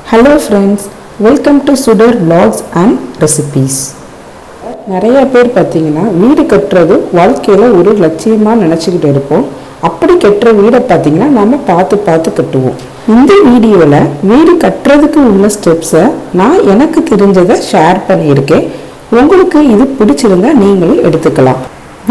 Hello friends, welcome to சுடர் vlogs and recipes. நிறைய பேர் பார்த்தீங்கன்னா வீடு கட்டுறது வாழ்க்கையில் ஒரு லட்சியமாக நினச்சிக்கிட்டு இருப்போம். அப்படி கட்டுற வீடை பார்த்தீங்கன்னா நம்ம பார்த்து பார்த்து கட்டுவோம். இந்த வீடியோவில் வீடு கட்டுறதுக்கு உள்ள ஸ்டெப்ஸை நான் எனக்கு தெரிஞ்சதை ஷேர் பண்ணியிருக்கேன். உங்களுக்கு இது பிடிச்சிருந்தா நீங்களும் எடுத்துக்கலாம்.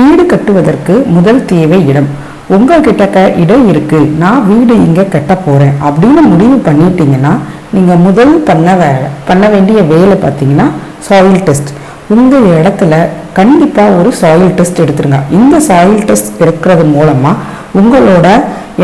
வீடு கட்டுவதற்கு முதல் தேவை இடம். உங்கள்கிட்ட இடம் இருக்கு, நான் வீடு இங்கே கட்ட போகிறேன் அப்படின்னு முடிவு பண்ணிட்டீங்கன்னா நீங்கள் முதல் பண்ண வேண்டிய வேலை பார்த்தீங்கன்னா சாயில் டெஸ்ட். உங்கள் இடத்துல கண்டிப்பாக ஒரு சாயில் டெஸ்ட் எடுத்துருங்க. இந்த சாயில் டெஸ்ட் எடுக்கிறது மூலமாக உங்களோட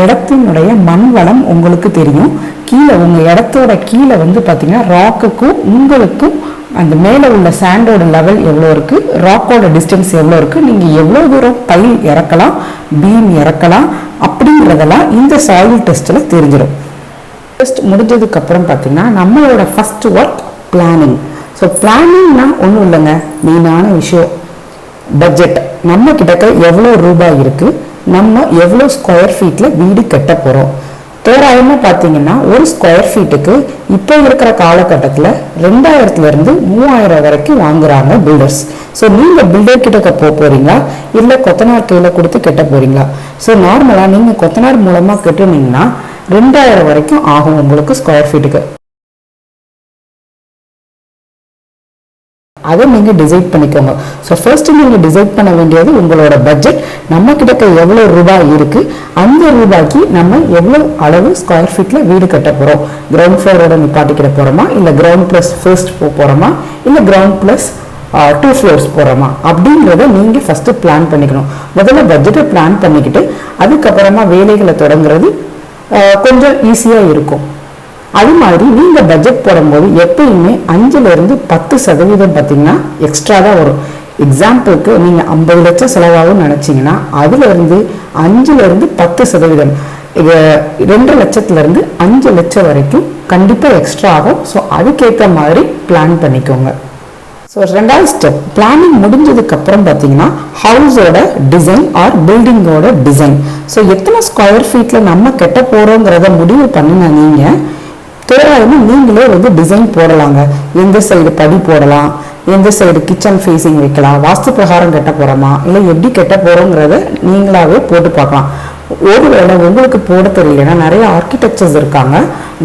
இடத்தினுடைய மண் வளம் உங்களுக்கு தெரியும். கீழே உங்கள் இடத்தோட கீழே பார்த்தீங்கன்னா ராக்குக்கும் உங்களுக்கும் அந்த மேலே உள்ள சாண்டோட லெவல் எவ்வளோ இருக்குது, ராக்கோட டிஸ்டன்ஸ் எவ்வளோ இருக்குது, நீங்கள் எவ்வளோ தூரம் பைல் இறக்கலாம், பீம் இறக்கலாம் அப்படிங்கிறதெல்லாம் இந்த சாயில் டெஸ்ட்டில் தெரிஞ்சிடும். டெஸ்ட் முடிஞ்சதுக்கப்புறம் பார்த்தீங்கன்னா நம்மளோட ஃபஸ்ட் ஒர்க் பிளானிங். ஸோ பிளானிங்னா ஒன்றும் இல்லைங்க, மெயினான விஷயம் பட்ஜெட். நம்ம கிட்டக்க எவ்வளோ ரூபாய் இருக்குது, நம்ம எவ்வளோ ஸ்கொயர் ஃபீட்டில் வீடு கட்ட போகிறோம். தோராயமாக பார்த்தீங்கன்னா ஒரு ஸ்கொயர் ஃபீட்டுக்கு இப்போ இருக்கிற காலகட்டத்தில் 2000 3000 வரைக்கும் வாங்குறாங்க பில்டர்ஸ். ஸோ நீங்கள் பில்டர் கிட்ட போகிறீங்களா இல்லை கொத்தனார் கையில் கொடுத்து கட்ட போகிறீங்களா? ஸோ நார்மலாக நீங்கள் கொத்தனார் மூலமாக கட்டுனீங்கன்னா 2000 வரைக்கும் ஆகும் உங்களுக்கு ஸ்கொயர் ஃபீட்டுக்கு. அதை நீங்கள் டிசைட் பண்ணிக்கோங்க. ஸோ ஃபர்ஸ்ட் நீங்கள் டிசைட் பண்ண வேண்டியது உங்களோட பட்ஜெட். நம்ம கிட்ட எவ்வளோ ரூபாய் இருக்குது, அந்த ரூபாய்க்கு நம்ம எவ்வளோ அளவு ஸ்கொயர் ஃபீட்டில் வீடு கட்ட போகிறோம். கிரவுண்ட் ஃப்ளோரோட நிப்பாட்டிக்கிற போகிறோமா, இல்லை கிரவுண்ட் ப்ளஸ் ஃபர்ஸ்ட் போகிறோமா, இல்லை கிரவுண்ட் ப்ளஸ் 2 floors போகிறோமா அப்படிங்கிறத நீங்கள் ஃபஸ்ட்டு பிளான் பண்ணிக்கணும். முதல்ல பட்ஜெட்டை பிளான் பண்ணிக்கிட்டு அதுக்கப்புறமா வேலைகளை தொடங்குறது கொஞ்சம் ஈஸியாக இருக்கும். அது மாதிரி நீங்கள் பட்ஜெட் போடும்போது எப்பயுமே 5% பார்த்தீங்கன்னா எக்ஸ்ட்ரா தான் வரும். எக்ஸாம்பிளுக்கு நீங்கள் 50 லட்சம் செலவாகும் நினச்சிங்கன்னா அதுலேருந்து 5-10%, 2 லட்சத்துலேருந்து 5 லட்சம் வரைக்கும் கண்டிப்பாக எக்ஸ்ட்ரா ஆகும். ஸோ அதுக்கேற்ற மாதிரி பிளான் பண்ணிக்கோங்க. ஸோ 2வது ஸ்டெப் பிளானிங் முடிஞ்சதுக்கப்புறம் பார்த்தீங்கன்னா ஹவுஸோட டிசைன் ஆர் பில்டிங்கோட டிசைன். ஸோ எத்தனை ஸ்கொயர் ஃபீட்டில் நம்ம கட்ட போகிறோங்கிறத முடிவு பண்ணினா நீங்கள் தோராயமாக நீங்களே டிசைன் போடலாங்க. எந்த சைடு படி போடலாம், எந்த சைடு கிச்சன் ஃபேஸிங் வைக்கலாம், வாஸ்து பிரகாரம் கட்ட போகிறோமா இல்லை எப்படி கட்ட போகிறோங்கிறத நீங்களாவே போட்டு பார்க்கலாம். ஒருவேளை உங்களுக்கு போட தெரியலன்னா நிறைய ஆர்கிடெக்சர்ஸ் இருக்காங்க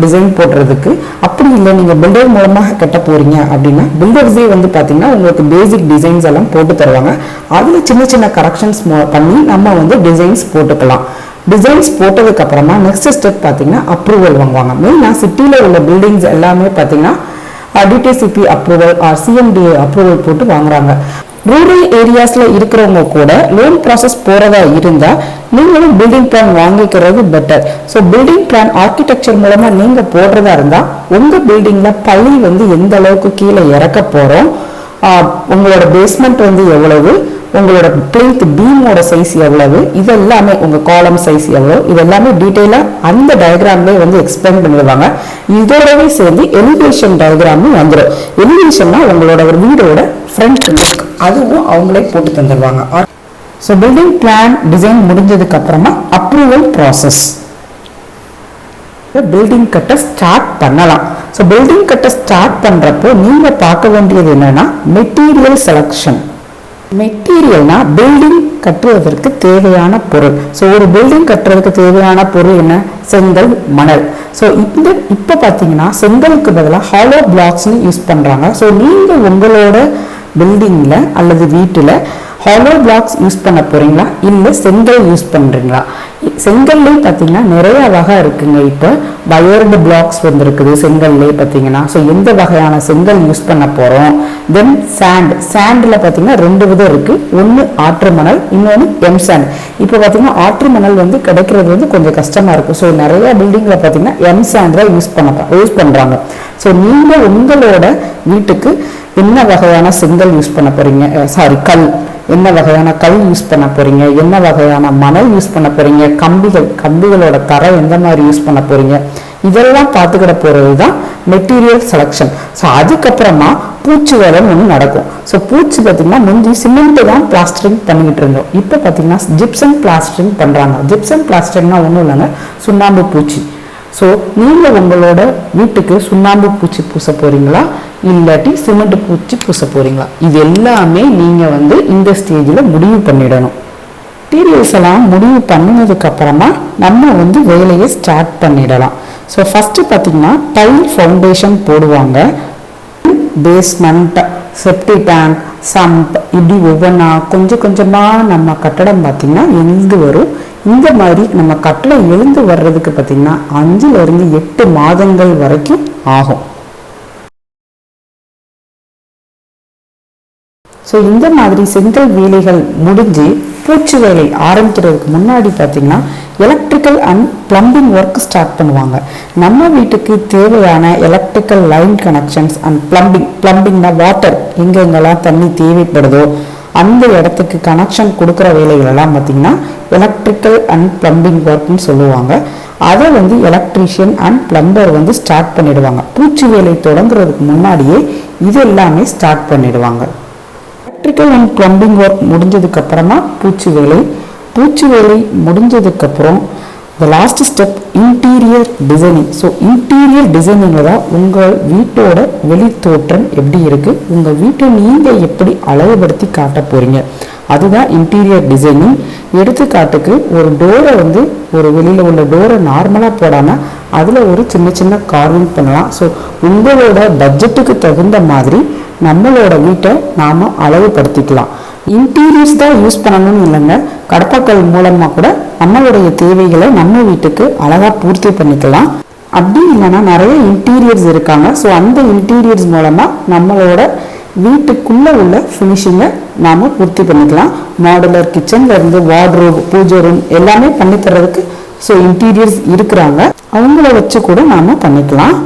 டிசைன் போடுறதுக்கு. அப்படி இல்லை நீங்கள் பில்டர் மூலமாக கட்ட போகிறீங்க அப்படின்னா பில்டர்ஸே பார்த்தீங்கன்னா உங்களுக்கு பேசிக் டிசைன்ஸ் எல்லாம் போட்டு தருவாங்க. அதில் சின்ன சின்ன கரெக்ஷன்ஸ் பண்ணி நம்ம டிசைன்ஸ் போட்டுக்கலாம். டிசைன்ஸ் போட்டதுக்கு அப்புறமா நெக்ஸ்ட் ஸ்டெப் பார்த்தீங்கன்னா அப்ரூவல் வாங்குவாங்க. மெயினாக சிட்டியில் உள்ள பில்டிங்ஸ் எல்லாமே பார்த்தீங்கன்னா DTCP approval or CMDA approval போட்டு வாங்குறாங்க. ரூரல் ஏரியாஸில் இருக்கிறவங்க கூட லோன் ப்ராசஸ் போகிறதா இருந்தால் நீங்களும் பில்டிங் பிளான் வாங்கிக்கிறது better. So building plan architecture மூலமாக நீங்கள் போடுறதா இருந்தால் உங்கள் பில்டிங்கில் பள்ளி எந்த அளவுக்கு கீழே இறக்க போகிறோம், உங்களோட பேஸ்மெண்ட் எவ்வளவு, உங்களோட பிளேத் பீமோட சைஸ் எவ்வளவு, இதெல்லாமே உங்கள் காலம் சைஸ் எவ்வளோ, இதெல்லாமே டீட்டெயிலாக அந்த டயக்ராம்லேயே எக்ஸ்பிளைன் பண்ணிடுவாங்க. இதோடவே சேர்ந்து எலிவேஷன் டயக்ராமும் வந்துடும். எலிவேஷன்னா உங்களோட ஒரு வீடோட ஃப்ரண்ட் லுக், அதுவும் அவங்களே போட்டு தந்துடுவாங்க. ஸோ பில்டிங் பிளான் டிசைன் முடிஞ்சதுக்கு அப்புறமா அப்ரூவல் ப்ராசஸ். பில்டிங் கட்ட ஸ்டார்ட் பண்ணலாம். ஸோ பில்டிங் கட்ட ஸ்டார்ட் பண்ணுறப்போ நீங்கள் பார்க்க வேண்டியது என்னன்னா மெட்டீரியல் செலக்ஷன். மெட்டீரியல்னா பில்டிங் கட்டுவதற்கு தேவையான பொருள். ஸோ ஒரு பில்டிங் கட்டுறதுக்கு தேவையான பொருள் என்ன? செங்கல், மணல். ஸோ இப்போ பார்த்தீங்கன்னா செங்கலுக்கு பதிலாக ஹாலோ பிளாக்ஸ்னு யூஸ் பண்ணுறாங்க. ஸோ நீங்கள் உங்களோட பில்டிங்கில் அல்லது வீட்டில் ஹாலோ பிளாக்ஸ் யூஸ் பண்ண போகிறீங்களா இல்லை செங்கல் யூஸ் பண்ணுறீங்களா? செங்கல்லே பார்த்தீங்கன்னா நிறைய வகை இருக்குங்க. இப்போ வயர்டு பிளாக்ஸ் வந்துருக்குது செங்கல்லே பார்த்தீங்கன்னா. ஸோ எந்த வகையான செங்கல் யூஸ் பண்ண போகிறோம்? தென் சாண்டில் பார்த்தீங்கன்னா 2 விதம் இருக்குது. ஒன்று ஆற்று மணல், இன்னொன்று எம் சாண்ட். இப்போ பார்த்தீங்கன்னா ஆற்று மணல் கிடைக்கிறது கொஞ்சம் கஷ்டமாக இருக்குது. ஸோ நிறைய பில்டிங்கில் பார்த்தீங்கன்னா எம் சாண்ட் தான் யூஸ் பண்ணுறாங்க. ஸோ நீங்கள் உங்களோட வீட்டுக்கு என்ன வகையான செங்கல் யூஸ் பண்ண போகிறீங்க, கல் என்ன வகையான கல் யூஸ் பண்ண போறீங்க, என்ன வகையான மணல் யூஸ் பண்ண போறீங்க, கம்பிகளோட தரை எந்த மாதிரி யூஸ் பண்ண போறீங்க, இதெல்லாம் பார்த்துக்கிட போறது தான் மெட்டீரியல் செலக்ஷன். ஸோ அதுக்கப்புறமா பூச்சி வேலை ஒன்று நடக்கும். ஸோ பூச்சி பார்த்தீங்கன்னா முந்தி சிமெண்ட் தான் பிளாஸ்டரிங் பண்ணிக்கிட்டு இருந்தோம். இப்போ பார்த்தீங்கன்னா ஜிப்சம் பிளாஸ்டரிங் பண்ணுறாங்க. ஜிப்சம் பிளாஸ்டரிங்னா ஒன்றும் இல்லைங்க, சுண்ணாம்பு பூச்சி. ஸோ நீங்கள் உங்களோட வீட்டுக்கு சுண்ணாம்பு பூச்சி பூச போகிறீங்களா இல்லாட்டி சிமெண்ட் பூச்சி பூச போகிறீங்களா, இது எல்லாமே நீங்கள் வந்து இந்த ஸ்டேஜில் முடிவு பண்ணிடணும். மெட்டீரியல்ஸ் எல்லாம் முடிவு பண்ணினதுக்கு அப்புறமா நம்ம வந்து வேலையை ஸ்டார்ட் பண்ணிடலாம். ஸோ ஃபஸ்ட்டு பார்த்தீங்கன்னா டைல் ஃபவுண்டேஷன் போடுவாங்க. பேஸ்மெண்ட், செப்டி டேங்க், சம்ப், இப்படி ஒவ்வொன்றா கொஞ்சம் கொஞ்சமாக நம்ம கட்டடம் பார்த்திங்கன்னா எழுந்து வரும். இந்த மாதிரி நம்ம கட்டடம் எழுந்து வர்றதுக்கு பார்த்திங்கன்னா 5 to 8 மாதங்கள் வரைக்கும் ஆகும். ஸோ இந்த மாதிரி செங்கல் வேலைகள் முடிஞ்சு பூச்சி வேலை ஆரம்பிக்கிறதுக்கு முன்னாடி பார்த்திங்கன்னா electrical and plumbing work start பண்ணுவாங்க. நம்ம வீட்டுக்கு தேவையான எலக்ட்ரிக்கல் லைன் கனெக்ஷன்ஸ் அண்ட் பிளம்பிங்னா வாட்டர் எங்கெங்கெல்லாம் தண்ணி தேவைப்படுதோ அந்த இடத்துக்கு கனெக்ஷன் கொடுக்குற வேலைகளெல்லாம் பார்த்திங்கன்னா எலக்ட்ரிக்கல் அண்ட் பிளம்பிங் ஒர்க்னு சொல்லுவாங்க. அதை வந்து எலக்ட்ரீஷியன் அண்ட் பிளம்பர் வந்து ஸ்டார்ட் பண்ணிடுவாங்க. பூச்சி வேலை தொடங்குறதுக்கு முன்னாடியே இது எல்லாமே ஸ்டார்ட் பண்ணிடுவாங்க. எலக்ட்ரிக்கல் அண்ட் பிளம்பிங் ஒர்க் முடிஞ்சதுக்கு அப்புறமா பூச்சி வேலை முடிஞ்சதுக்கப்புறம் the last step interior designing. So interior டிசைனிங்கில் தான் உங்கள் வீட்டோட வெளி தோற்றம் எப்படி இருக்குது, உங்கள் வீட்டை நீங்கள் எப்படி அளவுபடுத்தி காட்ட போகிறீங்க, அதுதான் இன்டீரியர் டிசைனிங். எடுத்துக்காட்டுக்கு ஒரு டோரை வந்து ஒரு வெளியில் உள்ள டோரை நார்மலாக போடாமல் அதில் ஒரு சின்ன சின்ன கார்விங் பண்ணலாம். ஸோ உங்களோட பட்ஜெட்டுக்கு தகுந்த மாதிரி நம்மளோட வீட்டை நாம் அளவுபடுத்திக்கலாம். இன்டீரியர்ஸ் தான் யூஸ் பண்ணணும்னு இல்லைங்க, கடப்பாக்கல் மூலமாக கூட நம்மளுடைய தேவைகளை நம்ம வீட்டுக்கு அழகாக பூர்த்தி பண்ணிக்கலாம். அப்படி இல்லைன்னா நிறைய இன்டீரியர்ஸ் இருக்காங்க. ஸோ அந்த இன்டீரியர்ஸ் மூலமாக நம்மளோட வீட்டுக்குள்ளே உள்ள ஃபினிஷிங்கை நாம் பூர்த்தி பண்ணிக்கலாம். மாடுலர் கிச்சன்லேருந்து வார்ட்ரோப், பூஜை ரூம் எல்லாமே பண்ணித்தரதுக்கு ஸோ இன்டீரியர்ஸ் இருக்கிறாங்க. அவங்கள வச்சு கூட நாம் பண்ணிக்கலாம்.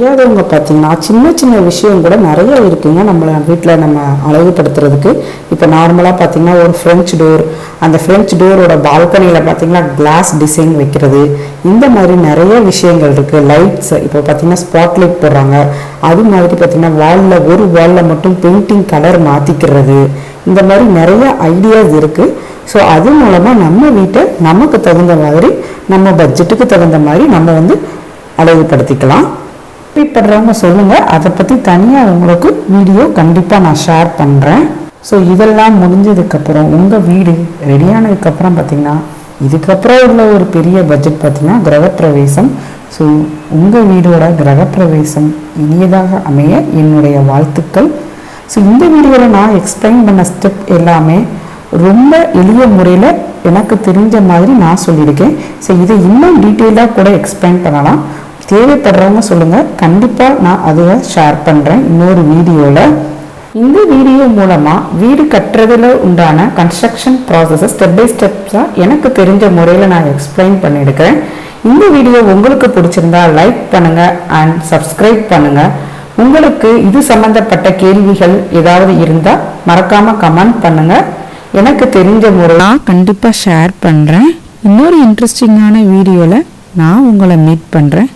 ஏதவங்க பார்த்தீங்கன்னா சின்ன சின்ன விஷயம் கூட நிறைய இருக்குங்க நம்மளை வீட்டில் நம்ம அழகுபடுத்துறதுக்கு. இப்போ நார்மலாக பார்த்தீங்கன்னா ஒரு ஃப்ரெஞ்ச் டோர், அந்த ஃப்ரெஞ்ச் டோரோட பால்கனியில் பார்த்தீங்கன்னா கிளாஸ் டிசைன் வைக்கிறது, இந்த மாதிரி நிறைய விஷயங்கள் இருக்குது. லைட்ஸ் இப்போ பார்த்தீங்கன்னா ஸ்பாட் லைட் போடுறாங்க. அது மாதிரி பார்த்தீங்கன்னா ஒரு வாலில் மட்டும் பெயிண்டிங் கலர் மாற்றிக்கிறது, இந்த மாதிரி நிறைய ஐடியாஸ் இருக்குது. ஸோ அது மூலமாக நம்ம வீட்டை நமக்கு தகுந்த மாதிரி நம்ம பட்ஜெட்டுக்கு தகுந்த மாதிரி நம்ம வந்து அழகுபடுத்திக்கலாம். படுறவங்க சொல்லுங்க, அதை பற்றி தனியாக உங்களுக்கு வீடியோ கண்டிப்பாக நான் ஷேர் பண்ணுறேன். ஸோ இதெல்லாம் முடிஞ்சதுக்கப்புறம் உங்கள் வீடு ரெடியானதுக்கப்புறம் பார்த்தீங்கன்னா இதுக்கப்புறம் உள்ள ஒரு பெரிய பட்ஜெட் பார்த்தீங்கன்னா கிரகப்பிரவேசம். ஸோ உங்கள் வீடோட கிரகப்பிரவேசம் இனியதாக அமைய என்னுடைய வாழ்த்துக்கள். ஸோ இந்த வீடியோவில் நான் எக்ஸ்பிளைன் பண்ண ஸ்டெப் எல்லாமே ரொம்ப எளிய முறையில் எனக்கு தெரிஞ்ச மாதிரி நான் சொல்லியிருக்கேன். ஸோ இதை இன்னும் டீட்டெயிலாக கூட எக்ஸ்பிளைன் பண்ணலாம். தேவைப்படுறவங்க சொல்லுங்கள், கண்டிப்பாக நான் அதை ஷேர் பண்ணுறேன் இன்னொரு வீடியோவில். இந்த வீடியோ மூலமாக வீடு கட்டுறதுல உண்டான கன்ஸ்ட்ரக்ஷன் ப்ராசஸை ஸ்டெப் பை ஸ்டெப்ஸாக எனக்கு தெரிஞ்ச முறையில் நான் எக்ஸ்பிளைன் பண்ணியிருக்கிறேன். இந்த வீடியோ உங்களுக்கு பிடிச்சிருந்தா லைக் பண்ணுங்கள் அண்ட் சப்ஸ்கிரைப் பண்ணுங்கள். உங்களுக்கு இது சம்மந்தப்பட்ட கேள்விகள் ஏதாவது இருந்தால் மறக்காமல் கமெண்ட் பண்ணுங்கள். எனக்கு தெரிஞ்ச முறை நான் கண்டிப்பாக ஷேர் பண்ணுறேன். இன்னொரு இன்ட்ரெஸ்டிங்கான வீடியோவில் நான் உங்களை மீட் பண்ணுறேன்.